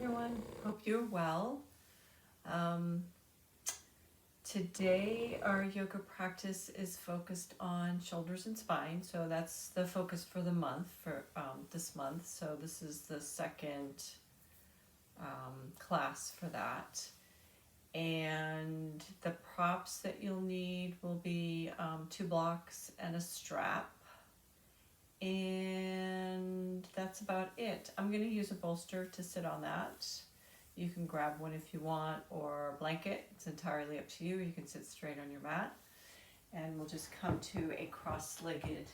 everyone. Hope you're well. Today, our yoga practice is focused on shoulders and spine. So that's the focus for the month, for this month. So this is the second class for that. And the props that you'll need will be 2 blocks and a strap. And that's about it. I'm going to use a bolster to sit on that. You can grab one if you want, or a blanket. It's entirely up to you. You can sit straight on your mat. And we'll just come to a cross-legged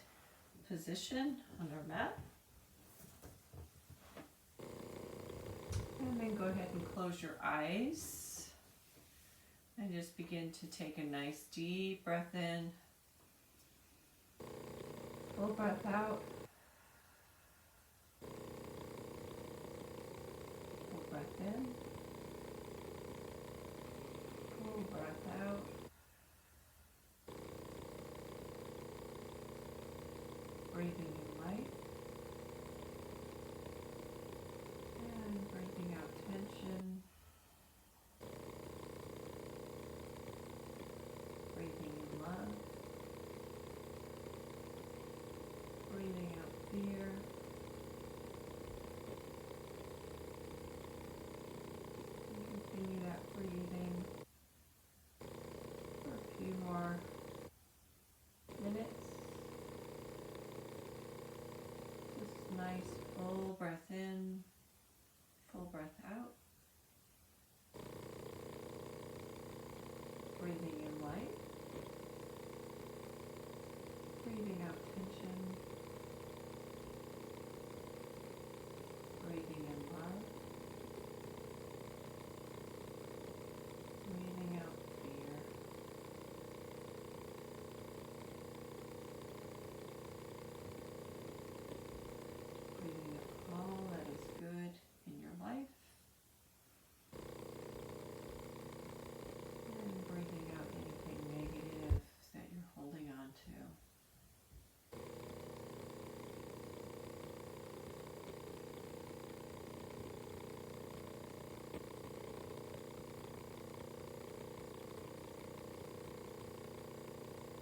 position on our mat. And then go ahead and close your eyes. And just begin to take a nice deep breath in. Full breath out. Full breath in. Full breath out. Breathing in light. And breathing out tension. Breathing in love. Breathing out fear. And continue that breathing for a few more minutes. Just nice full breath in, full breath out. Breathing in light. Breathing out tension. Breathing in love. Breathing out fear. Breathing up all that is good in your life. And breathing out anything negative that you're holding on to.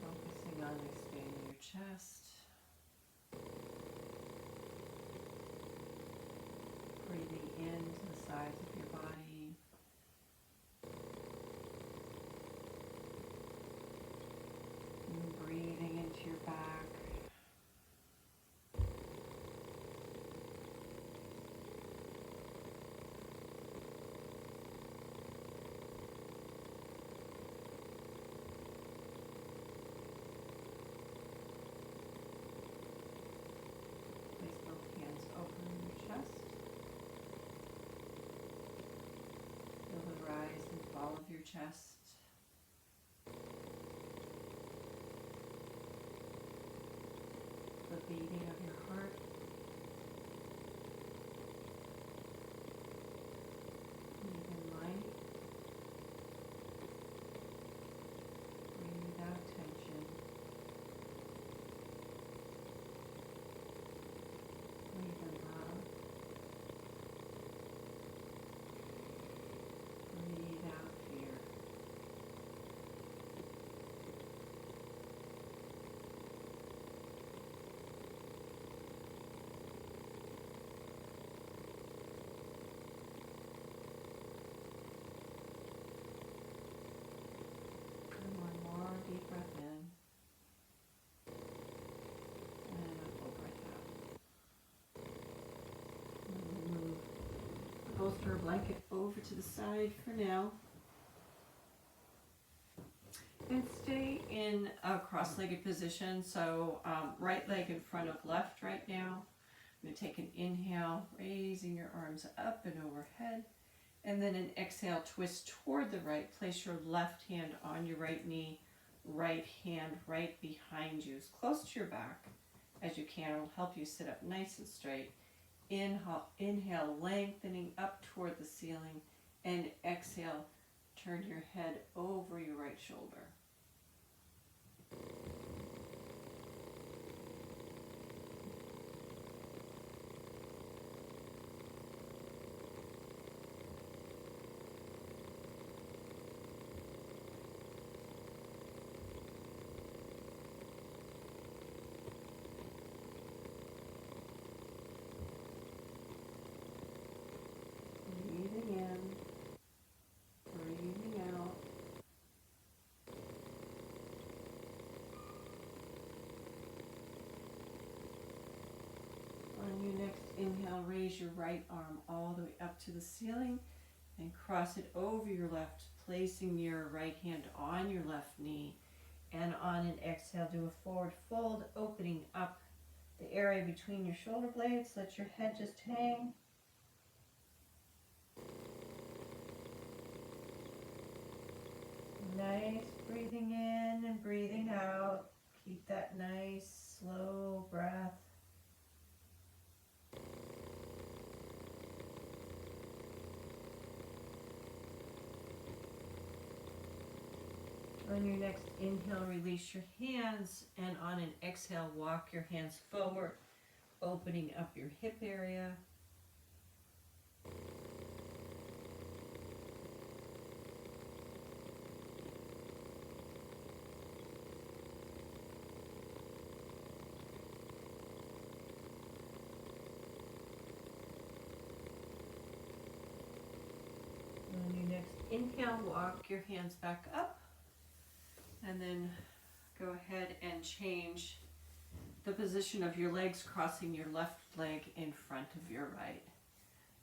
Focusing on expanding your chest. Breathing into the sides of your body. And breathing into your back. Place both hands over your chest. Feel the rise and fall of your chest. The beating of your heart. Breathe in light. Breathe out tension. Breathe in love. Breathe out fear. And one more deep breath in. And a full breath out. And we'll move the bolster or blanket over to the side for now. And stay in a cross-legged position. So right leg in front of left right now. I'm going to take an inhale, raising your arms up and overhead. And then an exhale, twist toward the right. Place your left hand on your right knee, right hand right behind you, as close to your back as you can. It'll help you sit up nice and straight. Inhale, lengthening up toward the ceiling. And exhale, turn your head over your right shoulder. raise your right arm all the way up to the ceiling and cross it over your left, placing your right hand on your left knee. And on an exhale, do a forward fold, opening up the area between your shoulder blades. Let your head just hang. Nice breathing in and breathing out. Keep that nice, slow breath. On your next inhale, release your hands, and on an exhale, walk your hands forward, opening up your hip area. On your next inhale, walk your hands back up. And then go ahead and change the position of your legs, crossing your left leg in front of your right.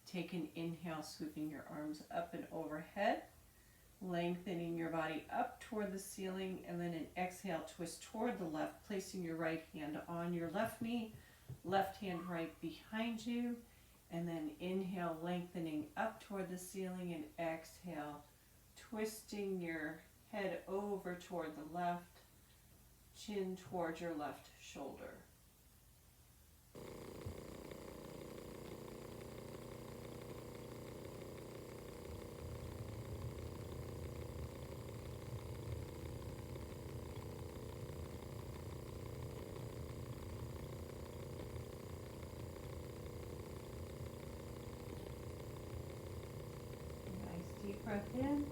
Take an inhale, sweeping your arms up and overhead, lengthening your body up toward the ceiling, and then an exhale, twist toward the left, placing your right hand on your left knee, left hand right behind you, and then inhale, lengthening up toward the ceiling, and exhale, twisting your head over toward the left, chin toward your left shoulder. Nice deep breath in.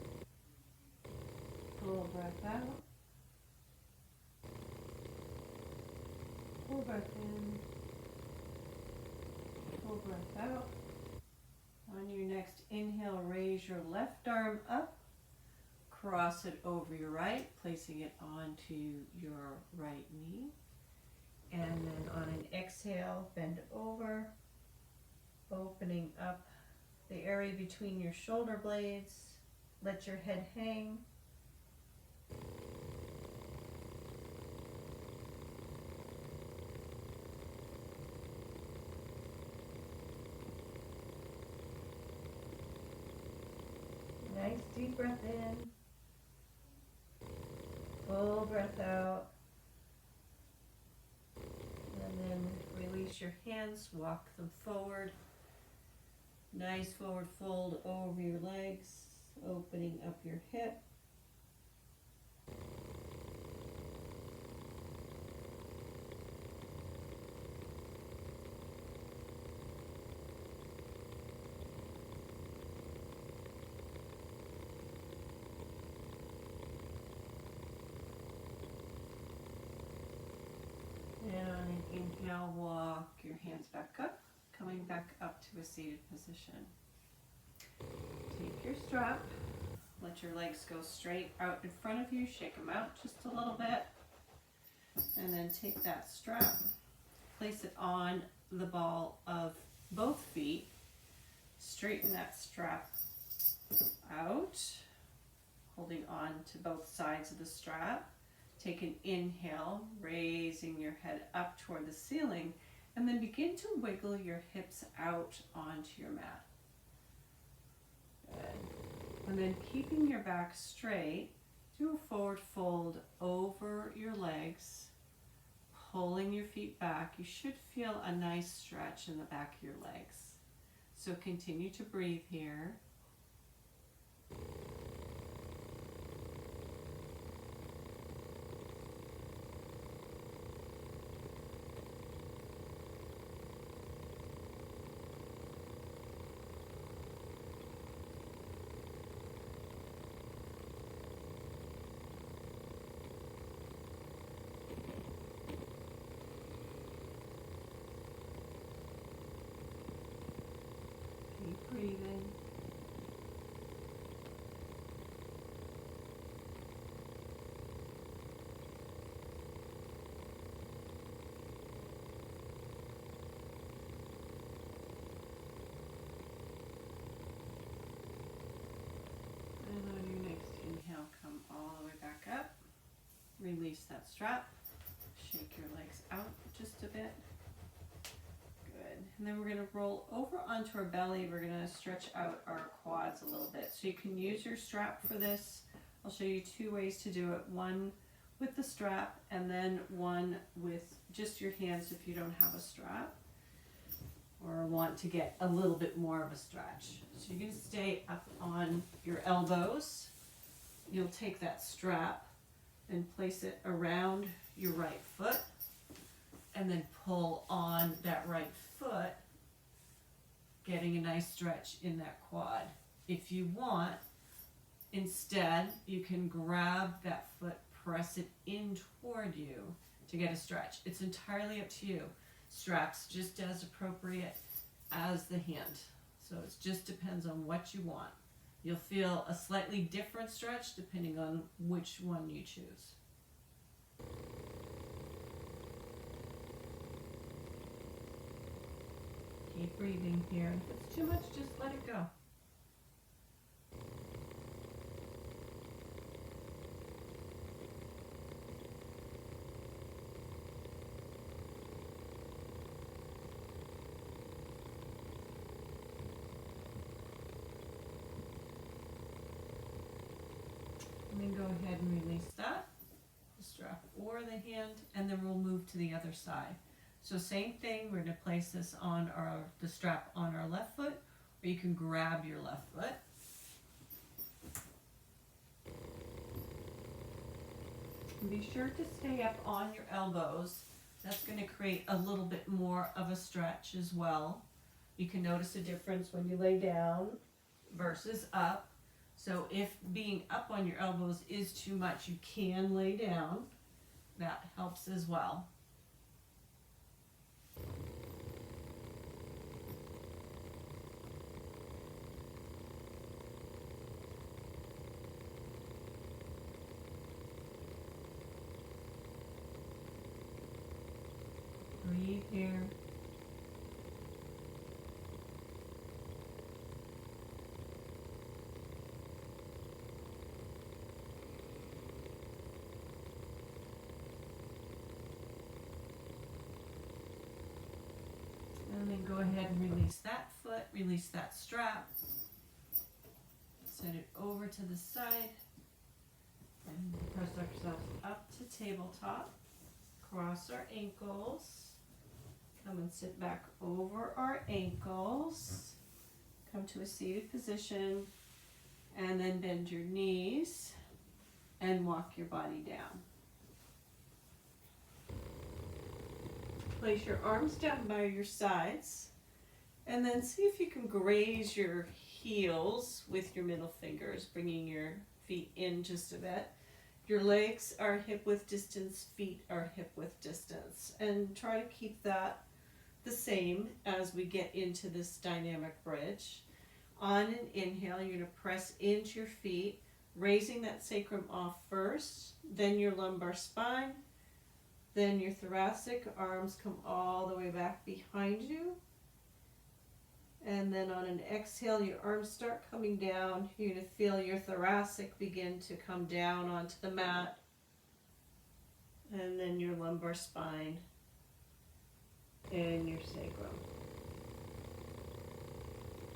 Full breath out. Full breath in. Full breath out. On your next inhale, raise your left arm up. Cross it over your right, placing it onto your right knee. And then on an exhale, bend over, opening up the area between your shoulder blades. Let your head hang. Nice deep breath in. Full breath out. And then release your hands, walk them forward. Nice forward fold over your legs, opening up your hip. And on an inhale, walk your hands back up, coming back up to a seated position. Take your strap, let your legs go straight out in front of you, shake them out just a little bit, and then take that strap, place it on the ball of both feet, straighten that strap out, holding on to both sides of the strap. Take an inhale, raising your head up toward the ceiling, and then begin to wiggle your hips out onto your mat. Good. And then keeping your back straight, do a forward fold over your legs, pulling your feet back. You should feel a nice stretch in the back of your legs. So continue to breathe here. Keep breathing. Release that strap. Shake your legs out just a bit. Good. And then we're going to roll over onto our belly. We're going to stretch out our quads a little bit. So you can use your strap for this. I'll show you two ways to do it. One with the strap and then one with just your hands if you don't have a strap or want to get a little bit more of a stretch. So you're going to stay up on your elbows. You'll take that strap and place it around your right foot and then pull on that right foot, getting a nice stretch in that quad. If you want, instead, you can grab that foot, press it in toward you to get a stretch. It's entirely up to you. Straps just as appropriate as the hand. So it just depends on what you want. You'll feel a slightly different stretch depending on which one you choose. Keep breathing here. If it's too much, just let it go. And then go ahead and release that, the strap or the hand, and then we'll move to the other side. So same thing, we're going to place this on the strap on our left foot, or you can grab your left foot. And be sure to stay up on your elbows. That's going to create a little bit more of a stretch as well. You can notice a difference when you lay down versus up. So if being up on your elbows is too much, you can lay down. That helps as well. Breathe here. And then go ahead and release that foot, release that strap. Set it over to the side. And press ourselves up to tabletop. Cross our ankles. Come and sit back over our ankles. Come to a seated position. And then bend your knees and walk your body down. Place your arms down by your sides and then see if you can graze your heels with your middle fingers, bringing your feet in just a bit. Your legs are hip width distance, feet are hip width distance, and try to keep that the same as we get into this dynamic bridge. On an inhale, you're going to press into your feet, raising that sacrum off first, then your lumbar spine, then your thoracic, arms come all the way back behind you. And then on an exhale, your arms start coming down. You're going to feel your thoracic begin to come down onto the mat. And then your lumbar spine and your sacrum.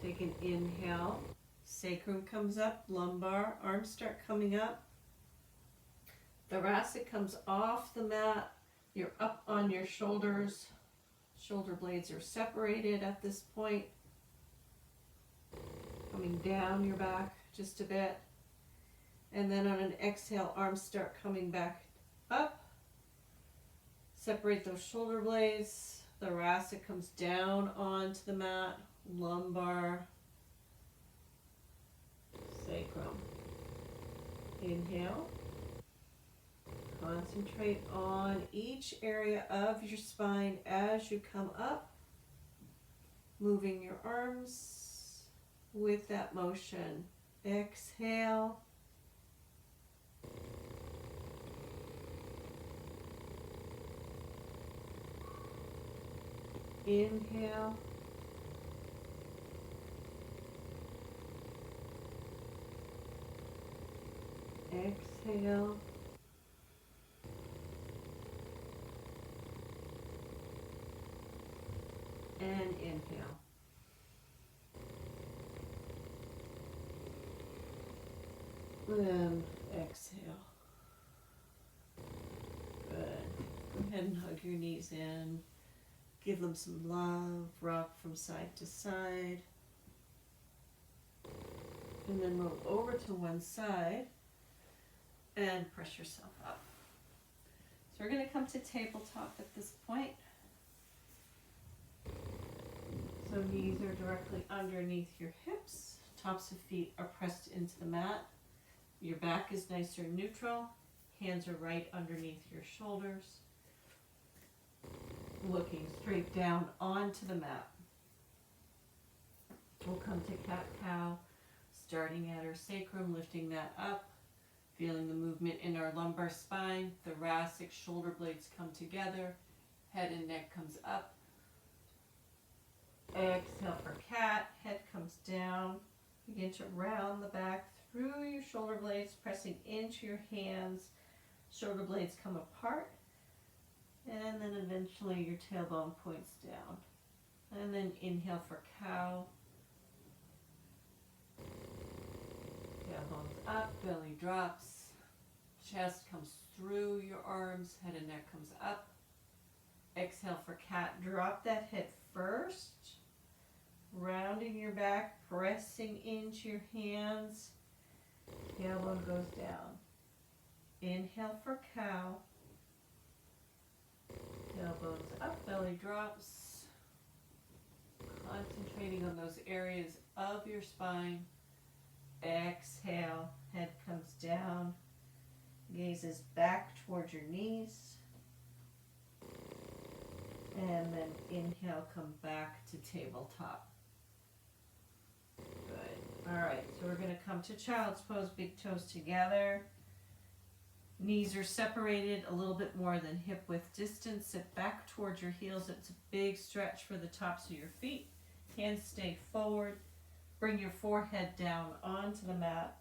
Take an inhale. Sacrum comes up, lumbar, arms start coming up. Thoracic comes off the mat. You're up on your shoulders. Shoulder blades are separated at this point. Coming down your back just a bit. And then on an exhale, arms start coming back up. Separate those shoulder blades. Thoracic comes down onto the mat. Lumbar. Sacrum. Inhale. Concentrate on each area of your spine as you come up, moving your arms with that motion. Exhale. Inhale. Exhale. And inhale. And exhale. Good. Go ahead and hug your knees in. Give them some love. Rock from side to side. And then roll over to one side and press yourself up. So we're going to come to tabletop at this point. So knees are directly underneath your hips. Tops of feet are pressed into the mat. Your back is nice or neutral. Hands are right underneath your shoulders. Looking straight down onto the mat. We'll come to cat-cow, starting at our sacrum, lifting that up, feeling the movement in our lumbar spine. Thoracic shoulder blades come together. Head and neck comes up. Exhale for cat. Head comes down. Begin to round the back through your shoulder blades, pressing into your hands. Shoulder blades come apart. And then eventually your tailbone points down. And then inhale for cow. Tailbone's up, belly drops. Chest comes through your arms, head and neck comes up. Exhale for cat. Drop that head first. Rounding your back, pressing into your hands. Tailbone goes down. Inhale for cow. Tailbone's up, belly drops. Concentrating on those areas of your spine. Exhale, head comes down. Gazes back towards your knees. And then inhale, come back to tabletop. Good. All right, so we're going to come to child's pose, big toes together. Knees are separated a little bit more than hip width distance. Sit back towards your heels. It's a big stretch for the tops of your feet. Hands stay forward. Bring your forehead down onto the mat.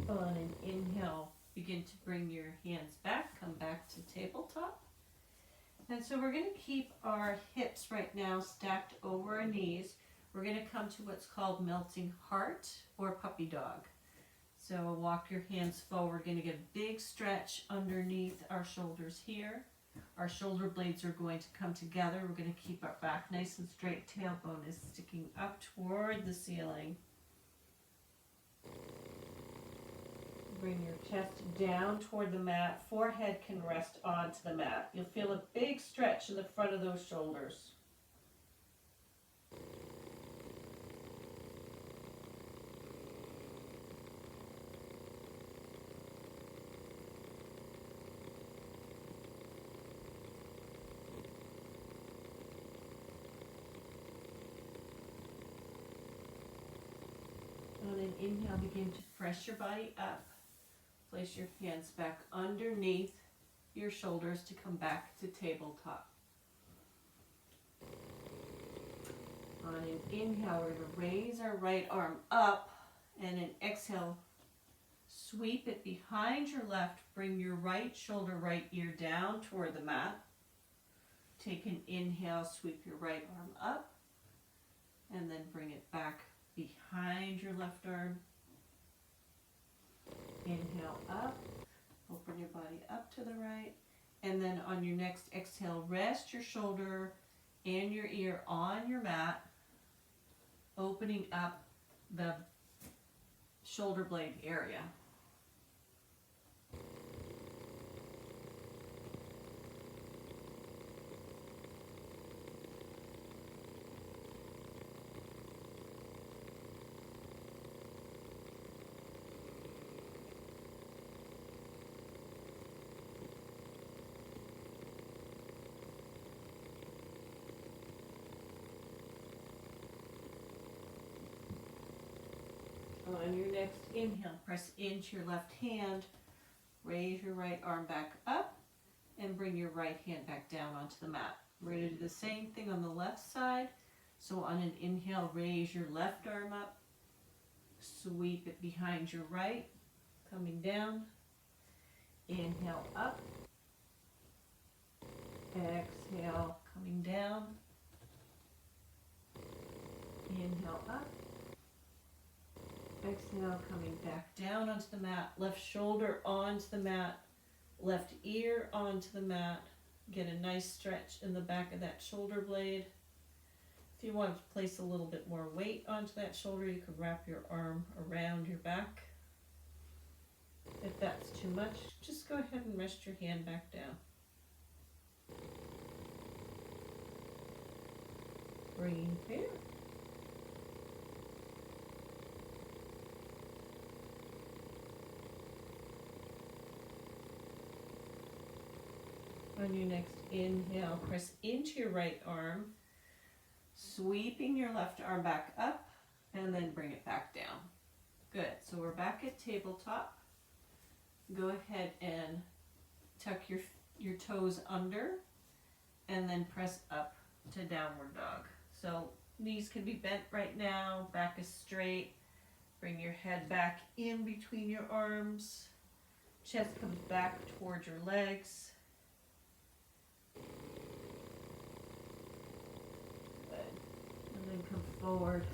On an inhale, begin to bring your hands back, come back to tabletop. And so we're going to keep our hips right now stacked over our knees. We're going to come to what's called melting heart or puppy dog. So walk your hands forward. We're going to get a big stretch underneath our shoulders here. Our shoulder blades are going to come together. We're going to keep our back nice and straight. Tailbone is sticking up toward the ceiling. Bring your chest down toward the mat. Forehead can rest onto the mat. You'll feel a big stretch in the front of those shoulders. On an inhale, begin to press your body up. Place your hands back underneath your shoulders to come back to tabletop. On an inhale, we're going to raise our right arm up, and an exhale, sweep it behind your left. Bring your right shoulder, right ear down toward the mat. Take an inhale, sweep your right arm up, and then bring it back behind your left arm. Inhale up, open your body up to the right, and then on your next exhale, rest your shoulder and your ear on your mat, opening up the shoulder blade area. On your next inhale, press into your left hand, raise your right arm back up, and bring your right hand back down onto the mat. We're going to do the same thing on the left side. So on an inhale, raise your left arm up, sweep it behind your right, coming down. Inhale up, exhale, coming down. Inhale up, exhale, coming back down onto the mat. Left shoulder onto the mat, left ear onto the mat. Get a nice stretch in the back of that shoulder blade. If you want to place a little bit more weight onto that shoulder, you can wrap your arm around your back. If that's too much, just go ahead and rest your hand back down. Breathe here. On your next inhale, press into your right arm, sweeping your left arm back up, and then bring it back down. Good, so we're back at tabletop. Go ahead and tuck your toes under, and then press up to downward dog. So knees can be bent right now, back is straight. Bring your head back in between your arms. Chest comes back towards your legs. And then come forward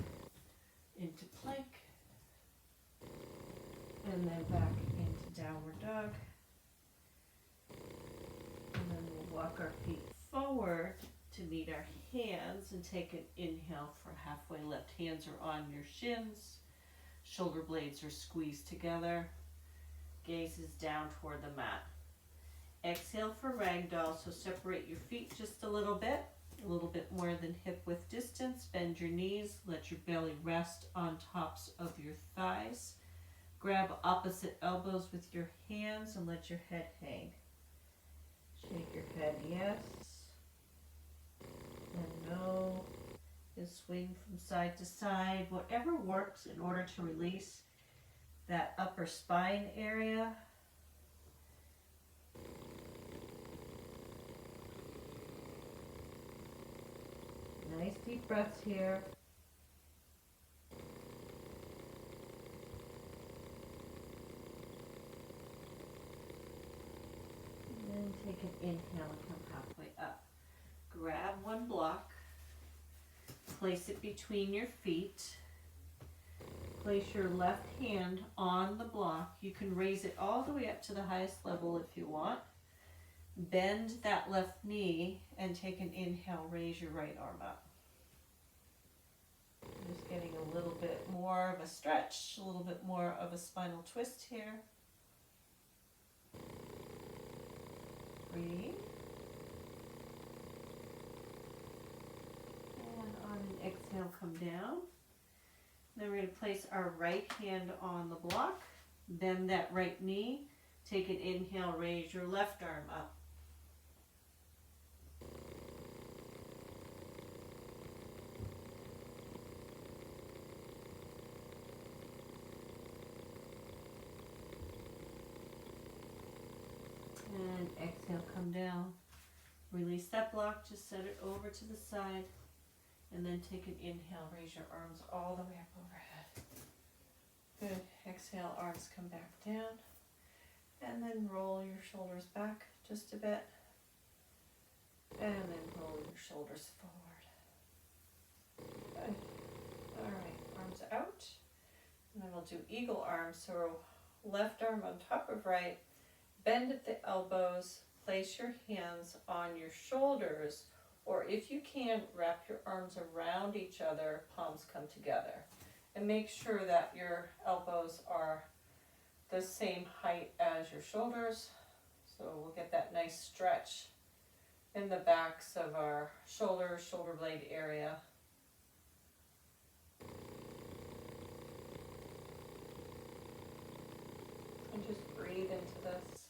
into plank, and then back into downward dog. And then we'll walk our feet forward to meet our hands and take an inhale for halfway lift. Hands are on your shins, shoulder blades are squeezed together, gaze is down toward the mat. Exhale for ragdoll, so separate your feet just a little bit more than hip width distance. Bend your knees, let your belly rest on tops of your thighs. Grab opposite elbows with your hands and let your head hang. Shake your head yes and no. Just swing from side to side, whatever works in order to release that upper spine area. Nice deep breaths here. And then take an inhale and come halfway up. Grab one block, place it between your feet. Place your left hand on the block. You can raise it all the way up to the highest level if you want. Bend that left knee and take an inhale, raise your right arm up. Just getting a little bit more of a stretch, a little bit more of a spinal twist here. Breathe. And on an exhale, come down. Then we're going to place our right hand on the block, bend that right knee, take an inhale, raise your left arm up. And exhale, come down. Release that block, just set it over to the side. And then take an inhale, raise your arms all the way up overhead. Good. Exhale, arms come back down. And then roll your shoulders back just a bit. And then roll your shoulders forward. Good. All right, arms out. And then we'll do eagle arms. So left arm on top of right. Bend at the elbows. Place your hands on your shoulders. Or if you can, wrap your arms around each other, palms come together. And make sure that your elbows are the same height as your shoulders. So we'll get that nice stretch in the backs of our shoulders, shoulder blade area. And just breathe into this.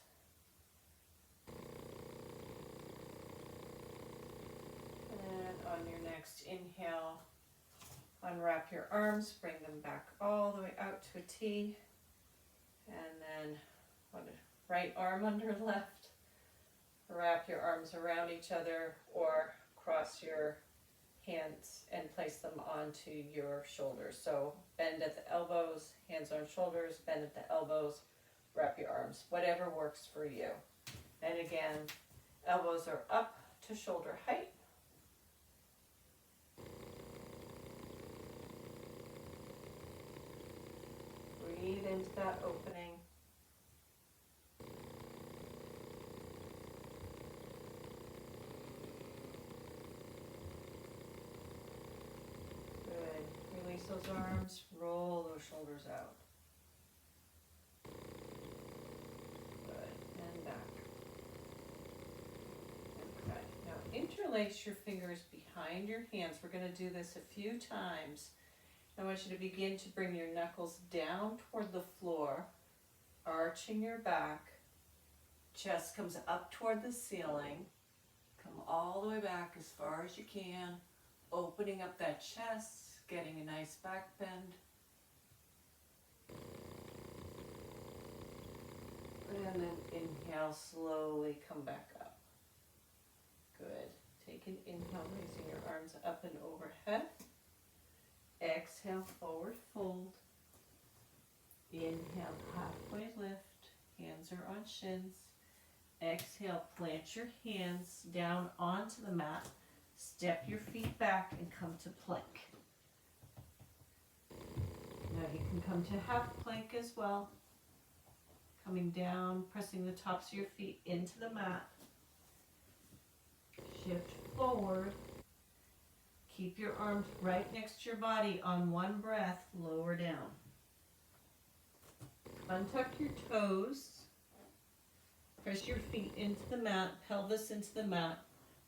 On your next inhale, unwrap your arms, bring them back all the way out to a T, and then right arm under left, Wrap your arms around each other or cross your hands and place them onto your shoulders. So bend at the elbows, hands on shoulders, bend at the elbows, wrap your arms, whatever works for you. And again, elbows are up to shoulder height. Breathe into that opening. Good. Release those arms, roll those shoulders out. Good. And back. Okay. Now interlace your fingers behind your hands. We're going to do this a few times. I want you to begin to bring your knuckles down toward the floor, arching your back. Chest comes up toward the ceiling. Come all the way back as far as you can, opening up that chest, getting a nice back bend. And then inhale, slowly come back up. Good. Take an inhale, raising your arms up and overhead. Exhale, forward fold. Inhale, halfway lift. Hands are on shins. Exhale, plant your hands down onto the mat. Step your feet back and come to plank. Now you can come to half plank as well. Coming down, pressing the tops of your feet into the mat. Shift forward. Keep your arms right next to your body. On one breath, lower down. Untuck your toes. Press your feet into the mat, pelvis into the mat.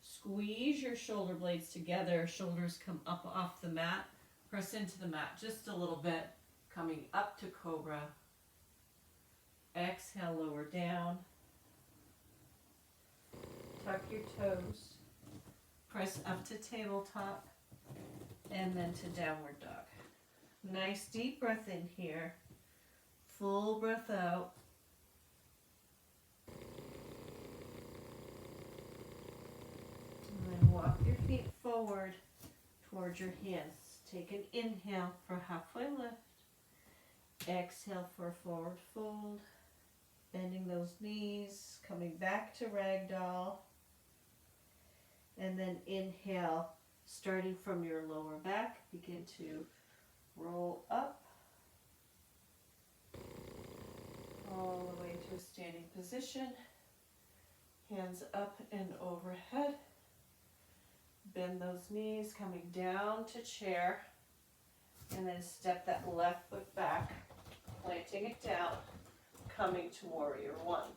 Squeeze your shoulder blades together. Shoulders come up off the mat. Press into the mat just a little bit. Coming up to cobra. Exhale, lower down. Tuck your toes. Press up to tabletop. And then to downward dog. Nice deep breath in here. Full breath out. And then walk your feet forward towards your hands. Take an inhale for halfway lift. Exhale for forward fold. Bending those knees. Coming back to ragdoll. And then inhale. Starting from your lower back, begin to roll up all the way to a standing position. Hands up and overhead. Bend those knees, coming down to chair. And then step that left foot back, planting it down, coming to warrior one.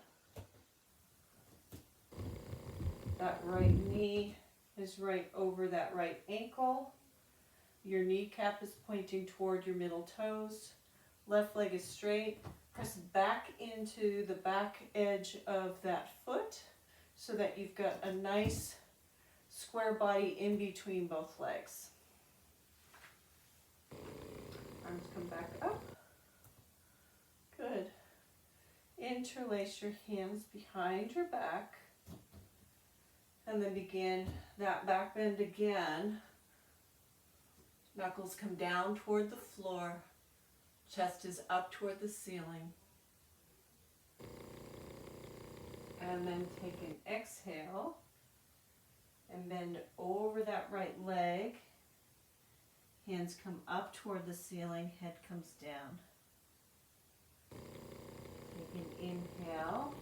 That right knee is right over that right ankle. Your kneecap is pointing toward your middle toes. Left leg is straight. Press back into the back edge of that foot so that you've got a nice square body in between both legs. Arms come back up. Good. Interlace your hands behind your back. And then begin that back bend again. Knuckles come down toward the floor. Chest is up toward the ceiling. And then take an exhale and bend over that right leg. Hands come up toward the ceiling, head comes down. Take an inhale,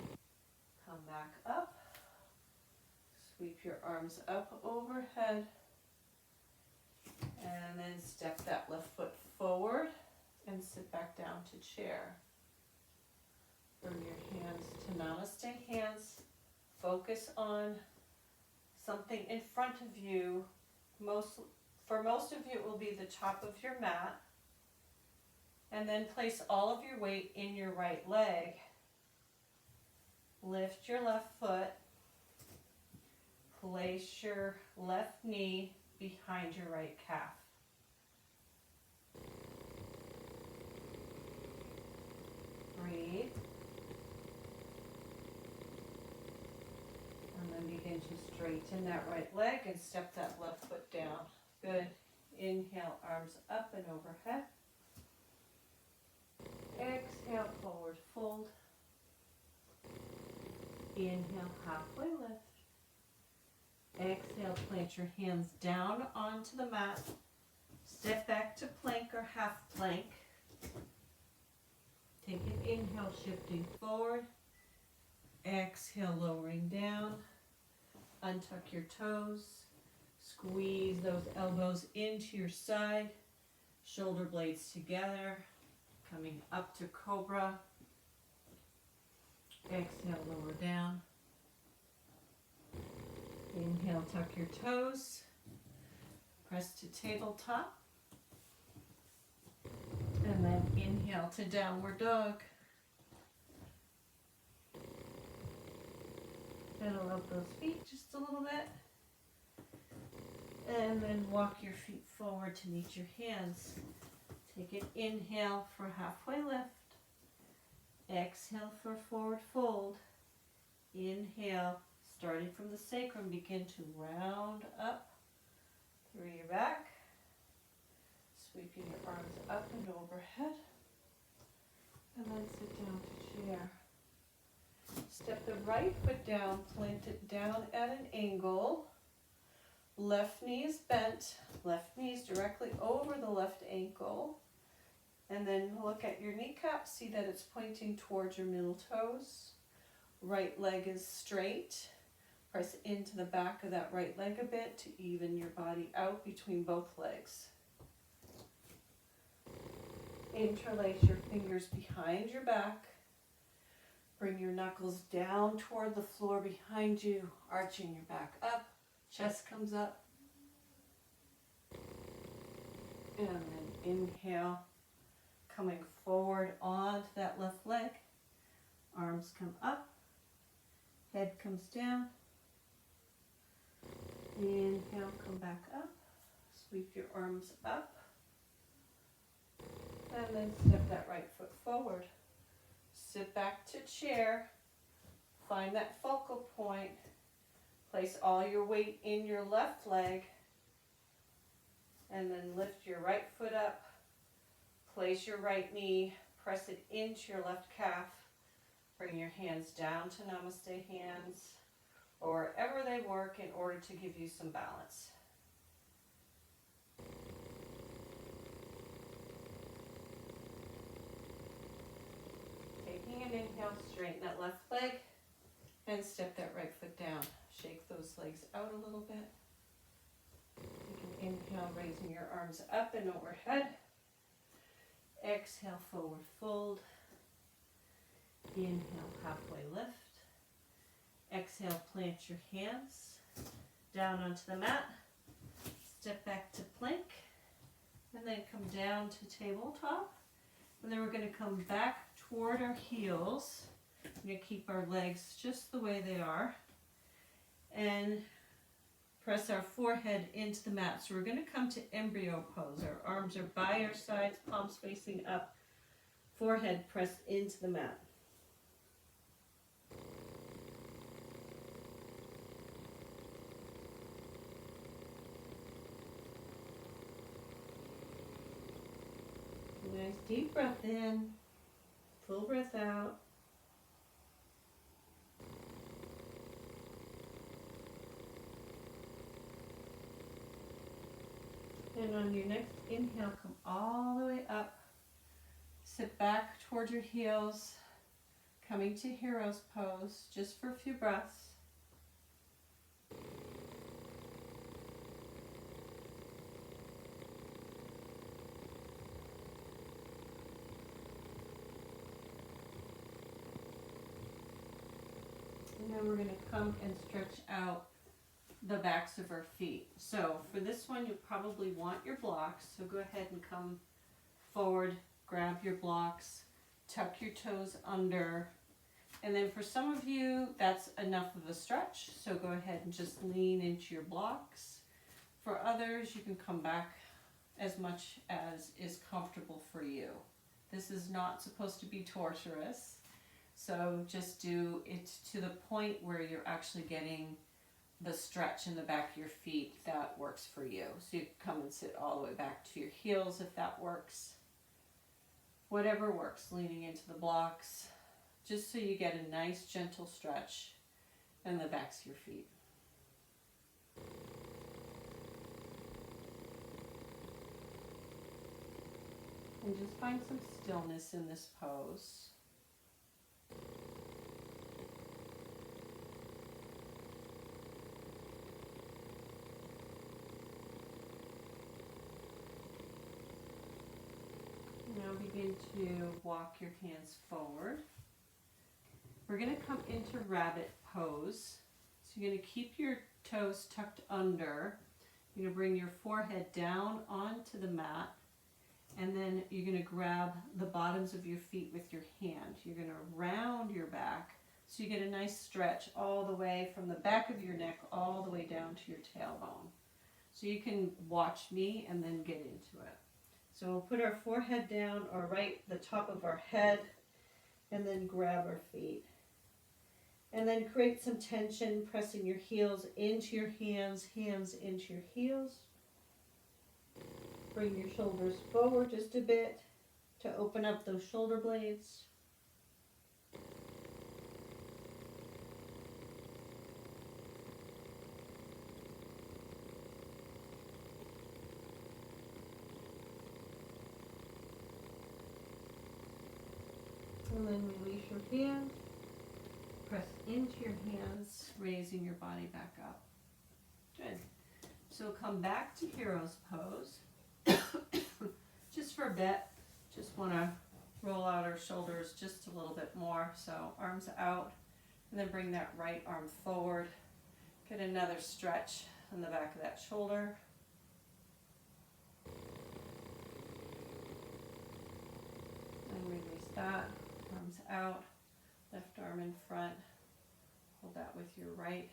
come back up. Sweep your arms up overhead. And then step that left foot forward and sit back down to chair. Bring your hands to namaste hands. Focus on something in front of you. For most of you, it will be the top of your mat. And then place all of your weight in your right leg. Lift your left foot. Place your left knee behind your right calf. Breathe. and begin to straighten that right leg and step that left foot down. Good. Inhale, arms up and overhead. Exhale, forward fold. Inhale, halfway lift. Exhale, plant your hands down onto the mat. Step back to plank or half plank. Take an inhale, shifting forward. Exhale, lowering down. Untuck your toes. Squeeze those elbows into your side. Shoulder blades together. Coming up to cobra. Exhale, lower down. Inhale, tuck your toes. Press to tabletop. And then inhale to downward dog. Pedal up those feet just a little bit. And then walk your feet forward to meet your hands. Take an inhale for halfway lift. Exhale for forward fold. Inhale, starting from the sacrum, begin to round up through your back. Sweeping your arms up and overhead. And then sit down to chair. Step the right foot down, plant it down at an angle. Left knee is bent, left knee is directly over the left ankle. And then look at your kneecap, see that it's pointing towards your middle toes. Right leg is straight. Press into the back of that right leg a bit to even your body out between both legs. Interlace your fingers behind your back. Bring your knuckles down toward the floor behind you, arching your back up. Chest comes up. And then inhale, coming forward onto that left leg. Arms come up. Head comes down. Inhale, come back up. Sweep your arms up. And then step that right foot forward. Sit back to chair. Find that focal point. Place all your weight in your left leg. And then lift your right foot up. Place your right knee. Press it into your left calf. Bring your hands down to namaste hands, or wherever they work in order to give you some balance. Taking an inhale, straighten that left leg, and step that right foot down. Shake those legs out a little bit. Take an inhale, raising your arms up and overhead. Exhale, forward fold. Inhale, halfway lift. Exhale, plant your hands down onto the mat. Step back to plank. And then come down to tabletop. And then we're going to come back toward our heels. We're going to keep our legs just the way they are. And press our forehead into the mat. So we're going to come to embryo pose. Our arms are by our sides, palms facing up. Forehead pressed into the mat. Nice deep breath in, full breath out. And on your next inhale, come all the way up. Sit back towards your heels, coming to hero's pose, just for a few breaths. And then we're going to come and stretch out the backs of our feet. So for this one, you probably want your blocks. So go ahead and come forward, grab your blocks, tuck your toes under. And then for some of you, that's enough of a stretch. So go ahead and just lean into your blocks. For others, you can come back as much as is comfortable for you. This is not supposed to be torturous. So just do it to the point where you're actually getting the stretch in the back of your feet that works for you. So you come and sit all the way back to your heels if that works. Whatever works, leaning into the blocks, just so you get a nice gentle stretch in the backs of your feet. And just find some stillness in this pose. Now begin to walk your hands forward. We're going to come into rabbit pose. So you're going to keep your toes tucked under. You're going to bring your forehead down onto the mat. And then you're going to grab the bottoms of your feet with your hand. You're going to round your back so you get a nice stretch all the way from the back of your neck all the way down to your tailbone. So you can watch me and then get into it. So we'll put our forehead down or right the top of our head and then grab our feet. And then create some tension, pressing your heels into your hands, hands into your heels. Bring your shoulders forward just a bit to open up those shoulder blades. And then release your hands. Press into your hands, raising your body back up. Good. So come back to hero's pose. Just for a bit, just want to roll out our shoulders just a little bit more. So arms out, and then bring that right arm forward. Get another stretch on the back of that shoulder. And release that. Arms out, left arm in front. Hold that with your right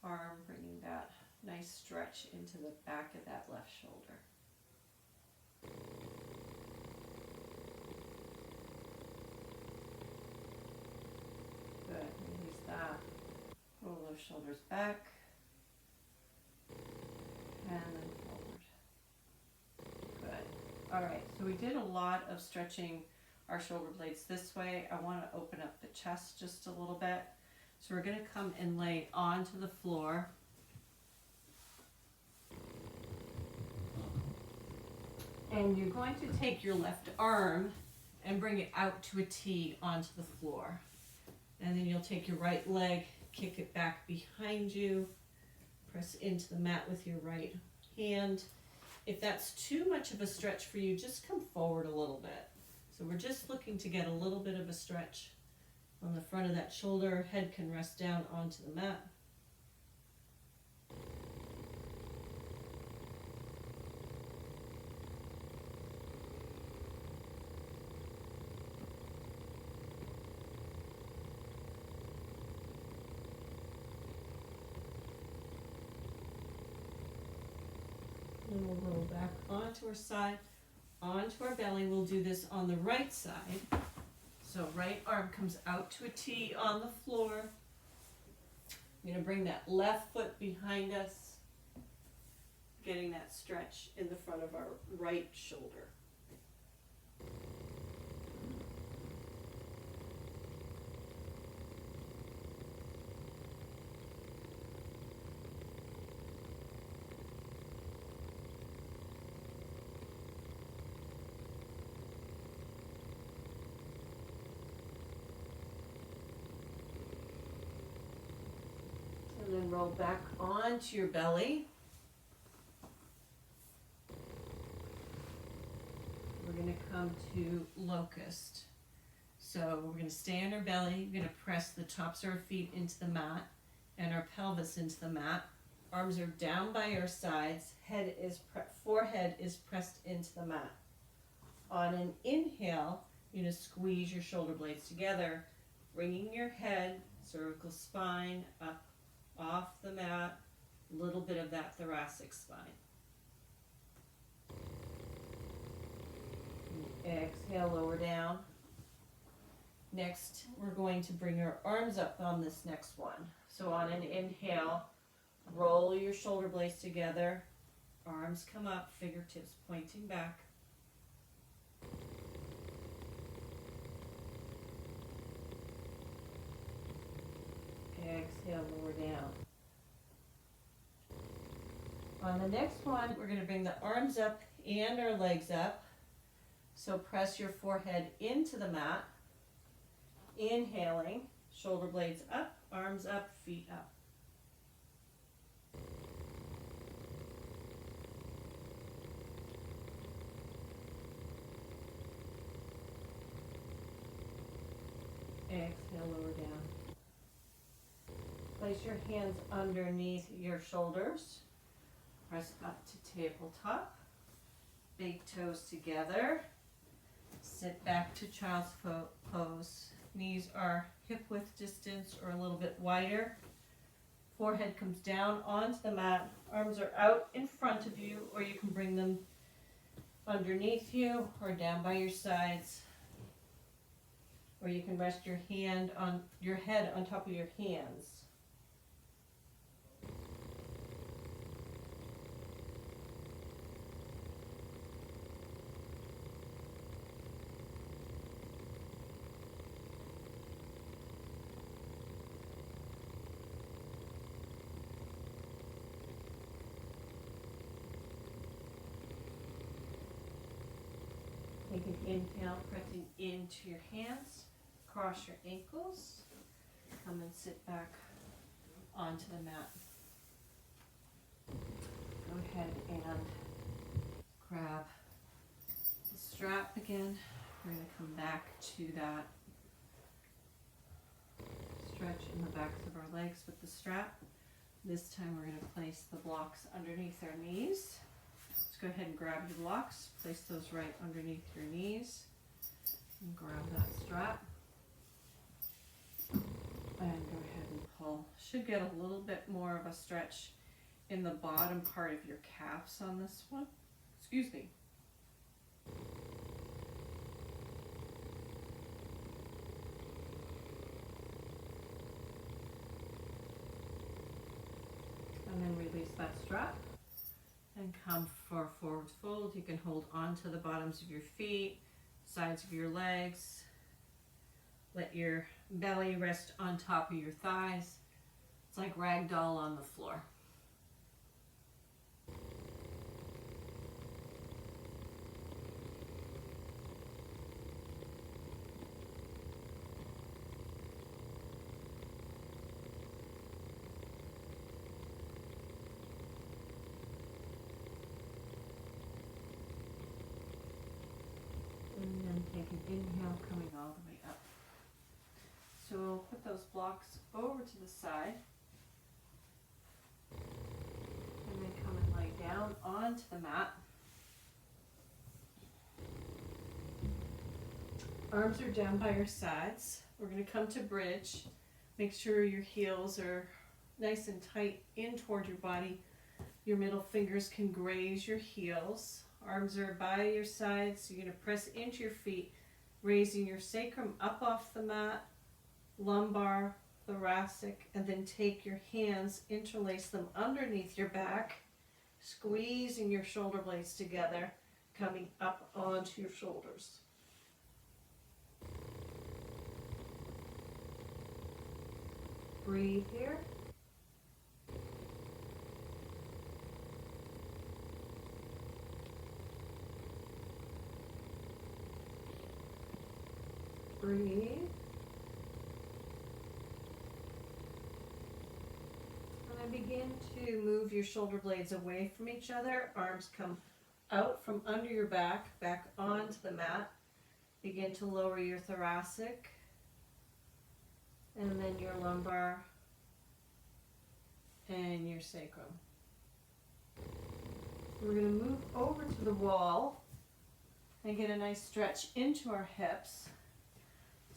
arm, bringing that nice stretch into the back of that left shoulder. Good, release that. Roll those shoulders back. And then forward. Good. All right, so we did a lot of stretching our shoulder blades this way. I want to open up the chest just a little bit. So we're going to come and lay onto the floor. And you're going to take your left arm and bring it out to a T onto the floor. And then you'll take your right leg, kick it back behind you, press into the mat with your right hand. If that's too much of a stretch for you, just come forward a little bit. So we're just looking to get a little bit of a stretch on the front of that shoulder. Head can rest down onto the mat. And we'll roll back onto our side, onto our belly. We'll do this on the right side. So right arm comes out to a T on the floor. I'm going to bring that left foot behind us, getting that stretch in the front of our right shoulder. And then roll back onto your belly. We're going to come to locust. So we're going to stay on our belly. We're going to press the tops of our feet into the mat and our pelvis into the mat. Arms are down by our sides. Forehead is pressed into the mat. On an inhale, you're going to squeeze your shoulder blades together, bringing your head, cervical spine up off the mat, a little bit of that thoracic spine. Exhale, lower down. Next, we're going to bring our arms up on this next one. So on an inhale, Roll your shoulder blades together. Arms come up, fingertips pointing back. Exhale, lower down. On the next one, we're going to bring the arms up and our legs up. So press your forehead into the mat. Inhaling, shoulder blades up, arms up, feet up. Exhale, lower down. Place your hands underneath your shoulders. Press up to tabletop. Big toes together. Sit back to child's pose. Knees are hip width distance or a little bit wider. Forehead comes down onto the mat. Arms are out in front of you, or you can bring them underneath you or down by your sides. Or you can rest your head on top of your hands. Take an inhale, pressing into your hands. Cross your ankles. Come and sit back onto the mat. Go ahead and grab the strap again. We're going to come back to that stretch in the backs of our legs with the strap. This time we're going to place the blocks underneath our knees. Let's go ahead and grab your blocks. Place those right underneath your knees. And grab that strap. And go ahead and pull. Should get a little bit more of a stretch in the bottom part of your calves on this one. Excuse me. And then release that strap. And come for forward fold. You can hold on to the bottoms of your feet, sides of your legs. Let your belly rest on top of your thighs. It's like ragdoll on the floor. And then take an inhale, coming all the way up. So we'll put those blocks over to the side. And then come and lay down onto the mat. Arms are down by your sides. We're going to come to bridge. Make sure your heels are nice and tight in toward your body. Your middle fingers can graze your heels. Arms are by your sides. So you're going to press into your feet, raising your sacrum up off the mat, lumbar, thoracic, and then take your hands, interlace them underneath your back, squeezing your shoulder blades together, coming up onto your shoulders. Breathe here. Breathe. And begin to move your shoulder blades away from each other. Arms come out from under your back, back onto the mat. Begin to lower your thoracic, and then your lumbar and your sacrum. We're going to move over to the wall and get a nice stretch into our hips.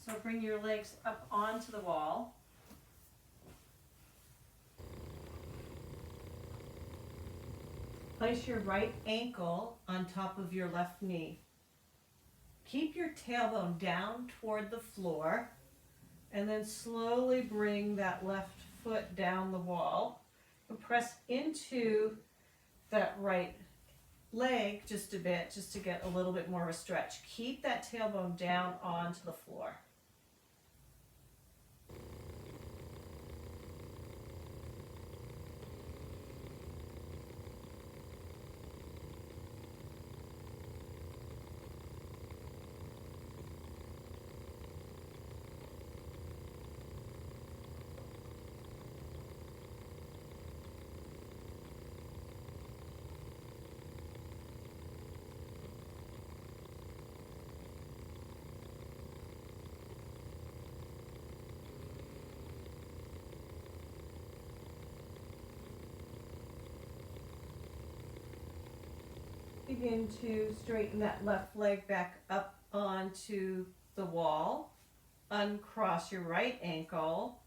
So bring your legs up onto the wall. Place your right ankle on top of your left knee. Keep your tailbone down toward the floor, and then slowly bring that left foot down the wall. Press into that right leg just a bit, just to get a little bit more of a stretch. Keep that tailbone down onto the floor. Begin to straighten that left leg back up onto the wall. Uncross your right ankle.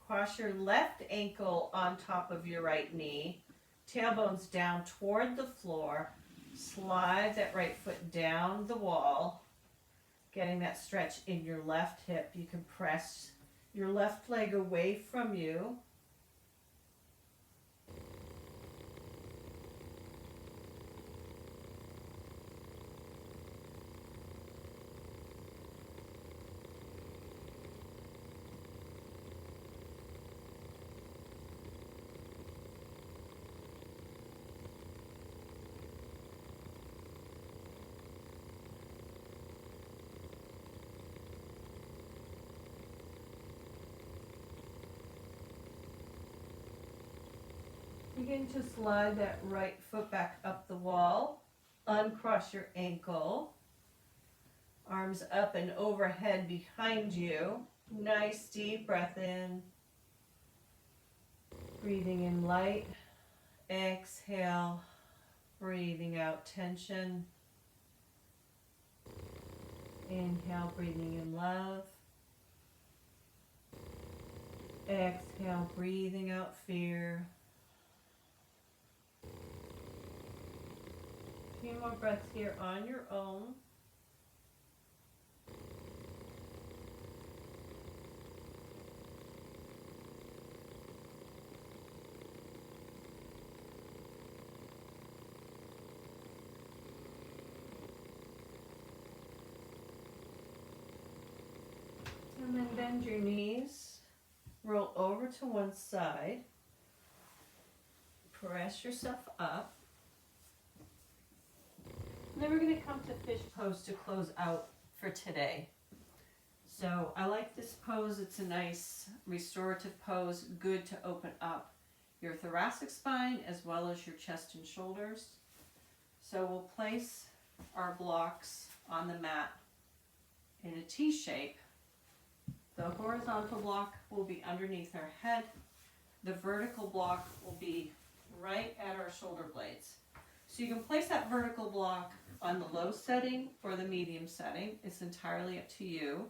Cross your left ankle on top of your right knee. Tailbones down toward the floor. Slide that right foot down the wall. Getting that stretch in your left hip. You can press your left leg away from you. Begin to slide that right foot back up the wall. Uncross your ankle. Arms up and overhead behind you. Nice deep breath in. Breathing in light. Exhale. Breathing out tension. Inhale, breathing in love. Exhale, breathing out fear. A few more breaths here on your own. And then bend your knees, roll over to one side, press yourself up. And then we're going to come to fish pose to close out for today. So I like this pose. It's a nice restorative pose, good to open up your thoracic spine as well as your chest and shoulders. So we'll place our blocks on the mat in a T shape. The horizontal block will be underneath our head. The vertical block will be right at our shoulder blades. So you can place that vertical block on the low setting or the medium setting. It's entirely up to you.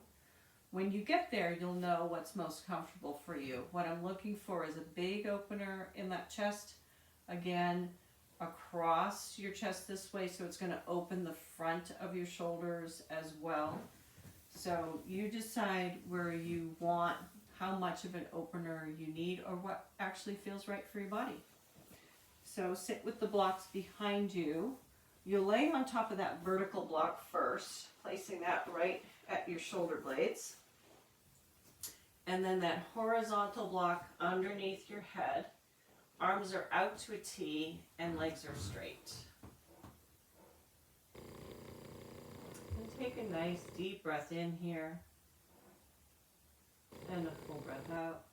When you get there, you'll know what's most comfortable for you. What I'm looking for is a big opener in that chest. Again, across your chest this way, so it's going to open the front of your shoulders as well. So you decide where you want, how much of an opener you need, or what actually feels right for your body. So sit with the blocks behind you. You'll lay on top of that vertical block first, placing that right at your shoulder blades. And then that horizontal block underneath your head. Arms are out to a T and legs are straight. And take a nice deep breath in here and a full breath out.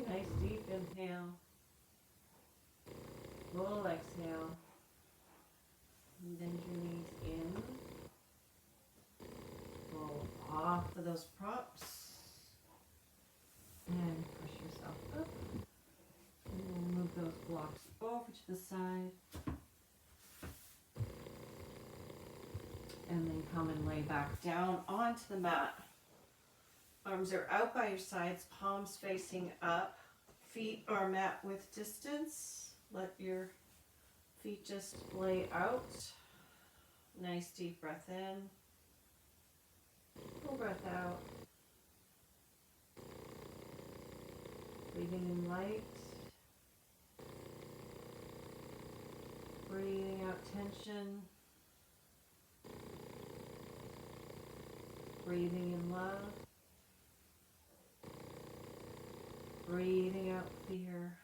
Nice deep inhale. Full exhale. And bend your knees in. Roll off of those props. And push yourself up. And we'll move those blocks over to the side. And then come and lay back down onto the mat. Arms are out by your sides, palms facing up. Feet are mat width distance. Let your feet just lay out. Nice deep breath in. Full breath out. Breathing in light. Breathing out tension. Breathing in love. Breathing out fear.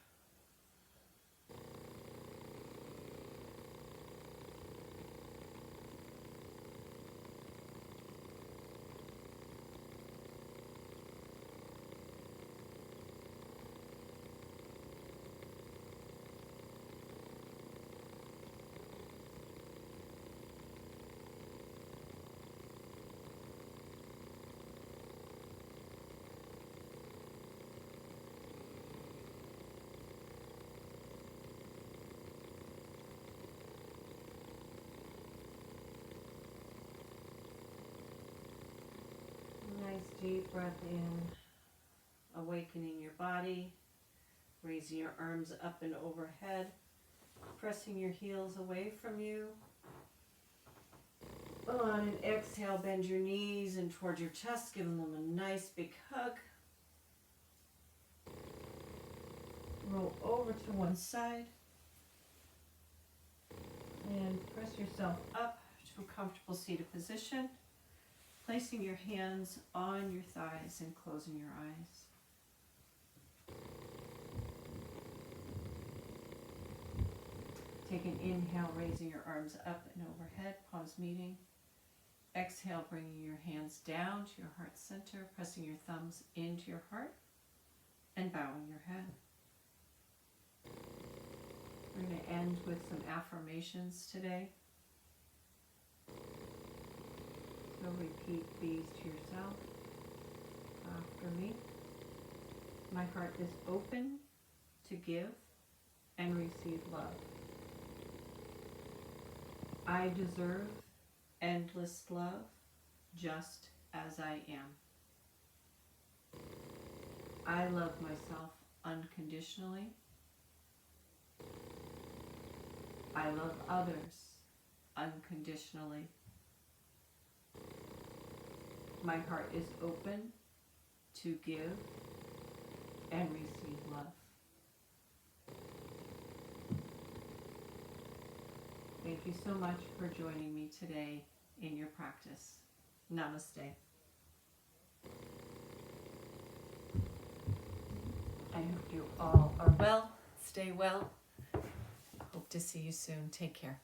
Nice deep breath in, awakening your body, raising your arms up and overhead, pressing your heels away from you. On an exhale, bend your knees in towards your chest, giving them a nice big hug. Roll over to one side and press yourself up to a comfortable seated position. Placing your hands on your thighs and closing your eyes. Take an inhale, raising your arms up and overhead, palms meeting. Exhale, bringing your hands down to your heart center, pressing your thumbs into your heart and bowing your head. We're going to end with some affirmations today. So repeat these to yourself after me. My heart is open to give and receive love. I deserve endless love just as I am. I love myself unconditionally. I love others unconditionally. My heart is open to give and receive love. Thank you so much for joining me today in your practice. Namaste. I hope you all are well. Stay well. Hope to see you soon. Take care.